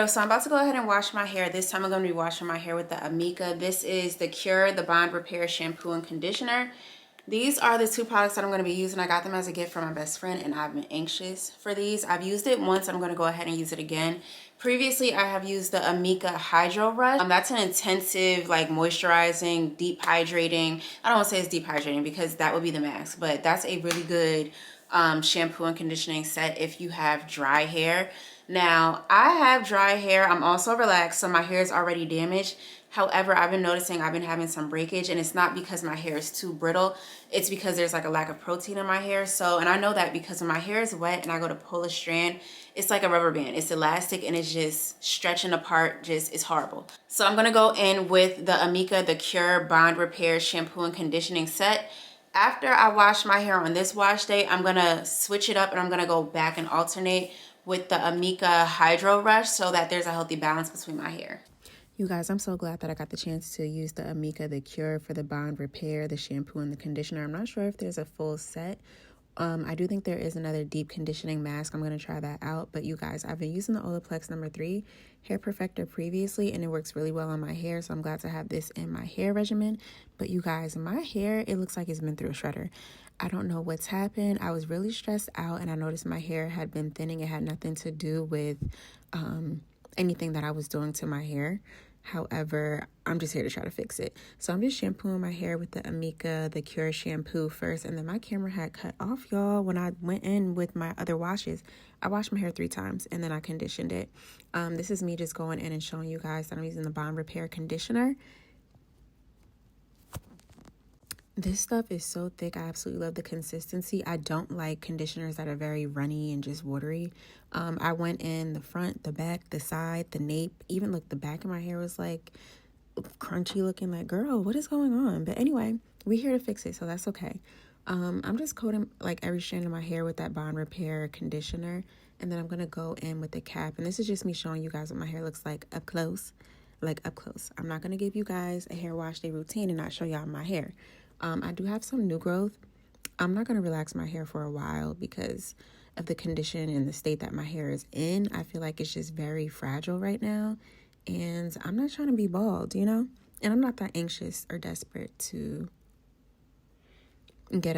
girl, so I'm about to go ahead and wash my hair. This time I'm going to be washing my hair with the Amika. This is the Kure, the Bond Repair Shampoo and Conditioner. These are the two products that I'm going to be using. I got them as a gift from my best friend, and I've been anxious for these. I've used it once. I'm going to go ahead and use it again. Previously, I have used the Amika Hydro Rush. That's an intensive, like, moisturizing, deep hydrating. I don't want to say it's deep hydrating because that would be the max, but that's a really good shampoo and conditioning set if you have dry hair. Now, I have dry hair. I'm also relaxed, so my hair is already damaged. However, I've been noticing I've been having some breakage, and it's not because my hair is too brittle. It's because there's like a lack of protein in my hair. So, and I know that because when my hair is wet and I go to pull a strand, it's like a rubber band. It's elastic and it's just stretching apart. It's horrible. So I'm gonna go in with the Amika The Kure Bond Repair Shampoo and Conditioning Set. After I wash my hair on this wash day, I'm gonna switch it up and I'm gonna go back and alternate with the Amika Hydro Rush so that there's a healthy balance between my hair. You guys, I'm so glad that I got the chance to use the Amika The Kure for the bond repair, the shampoo, and the conditioner. I'm not sure if there's a full set. I do think there is another deep conditioning mask. I'm going to try that out. But you guys, I've been using the OLAPLEX #3 hair perfector previously, and it works really well on my hair. So I'm glad to have this in my hair regimen. But you guys, my hair, it looks like it's been through a shredder. I don't know what's happened. I was really stressed out, and I noticed my hair had been thinning. It had nothing to do with anything that I was doing to my hair. However, I'm just here to try to fix it. So I'm just shampooing my hair with the Amika The Kure shampoo first. And then my camera had cut off, y'all, when I went in with my other washes. I washed my hair 3 times and then I conditioned it. This is me just going in and showing you guys that I'm using the Bond Repair Conditioner. This stuff is so thick. I absolutely love the consistency. I don't like conditioners that are very runny and just watery. I went in the front, the back, the side, the nape. Even look, the back of my hair was like crunchy looking. Like, girl, what is going on? But anyway, we're here to fix it, so that's okay. I'm just coating like every strand of my hair with that Bond Repair conditioner. And then I'm going to go in with the cap. And this is just me showing you guys what my hair looks like up close. Like up close. I'm not going to give you guys a hair wash day routine and not show y'all my hair. I do have some new growth. I'm not going to relax my hair for a while because of the condition and the state that my hair is in. I feel like it's just very fragile right now. And I'm not trying to be bald, you know? And I'm not that anxious or desperate to get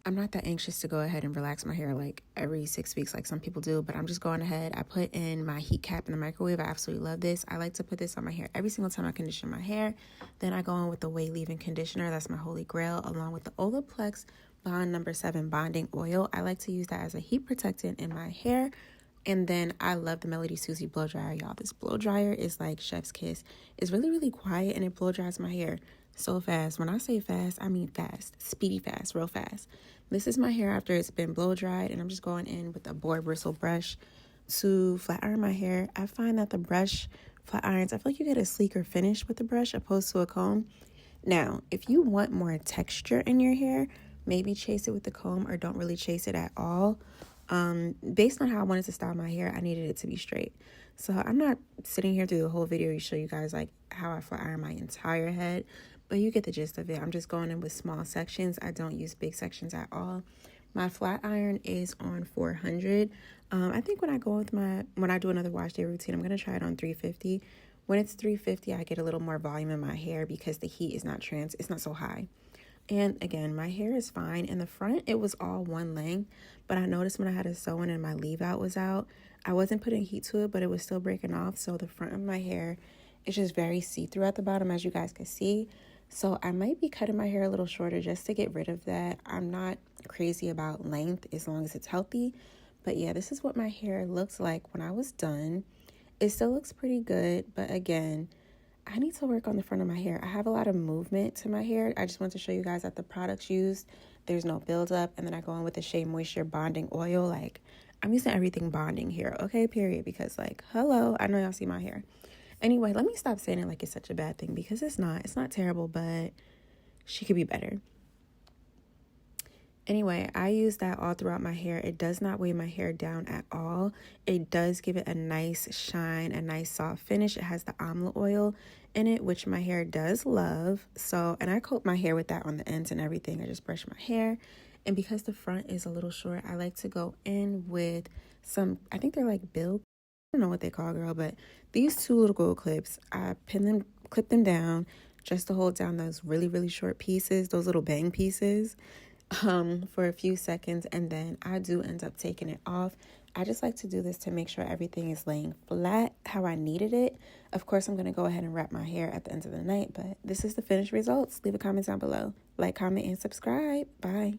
I'm not that anxious to go ahead and relax my hair like every 6 weeks like some people do, but I'm just going ahead. I put in my heat cap in the microwave. I absolutely love this. I like to put this on my hair every single time I condition my hair. Then I go in with the Way Leave-In Conditioner. That's my holy grail, along with the OLAPLEX Bond #7 Bonding Oil. I like to use that as a heat protectant in my hair. And then I love the Melody Susie blow dryer, y'all. This blow dryer is like chef's kiss. It's really, really quiet and it blow dries my hair so fast. When I say fast, I mean fast, speedy fast, real fast. This is my hair after it's been blow dried, and I'm just going in with a boar bristle brush to flat iron my hair. I find that the brush flat irons, I feel like you get a sleeker finish with the brush opposed to a comb. Now, if you want more texture in your hair, maybe chase it with the comb or don't really chase it at all. Based on how I wanted to style my hair, I needed it to be straight. So I'm not sitting here through the whole video to show you guys like how I flat iron my entire head, but you get the gist of it. I'm just going in with small sections. I don't use big sections at all. My flat iron is on 400. I think when I do another wash day routine, I'm gonna try it on 350. When it's 350, I get a little more volume in my hair because the heat is it's not so high. And again, my hair is fine. In the front, it was all one length, but I noticed when I had a sew-in and my leave-out was out, I wasn't putting heat to it, but it was still breaking off. So the front of my hair is just very see-through at the bottom, as you guys can see. So I might be cutting my hair a little shorter just to get rid of that. I'm not crazy about length as long as it's healthy. But yeah, this is what my hair looks like when I was done. It still looks pretty good, but again, I need to work on the front of my hair. I have a lot of movement to my hair. I just want to show you guys that the products used, there's no buildup. And then I go in with the Shea Moisture Bonding Oil. Like, I'm using everything bonding here, okay, period. Because, like, hello, I know y'all see my hair. Anyway, let me stop saying it like it's such a bad thing because it's not. It's not terrible, but she could be better. Anyway, I use that all throughout my hair. It does not weigh my hair down at all. It does give it a nice shine, a nice soft finish. It has the amla oil in it, which my hair does love. So, and I coat my hair with that on the ends and everything. I just brush my hair. And because the front is a little short, I like to go in with some, I think they're like don't know what they call, girl, but these two little gold clips, I clip them down just to hold down those really, really short pieces, those little bang pieces, for a few seconds, and then I do end up taking it off. I just like to do this to make sure everything is laying flat how I needed it. Of course, I'm going to go ahead and wrap my hair at the end of the night, but this is the finished results. Leave a comment down below. Like, comment, and subscribe. Bye.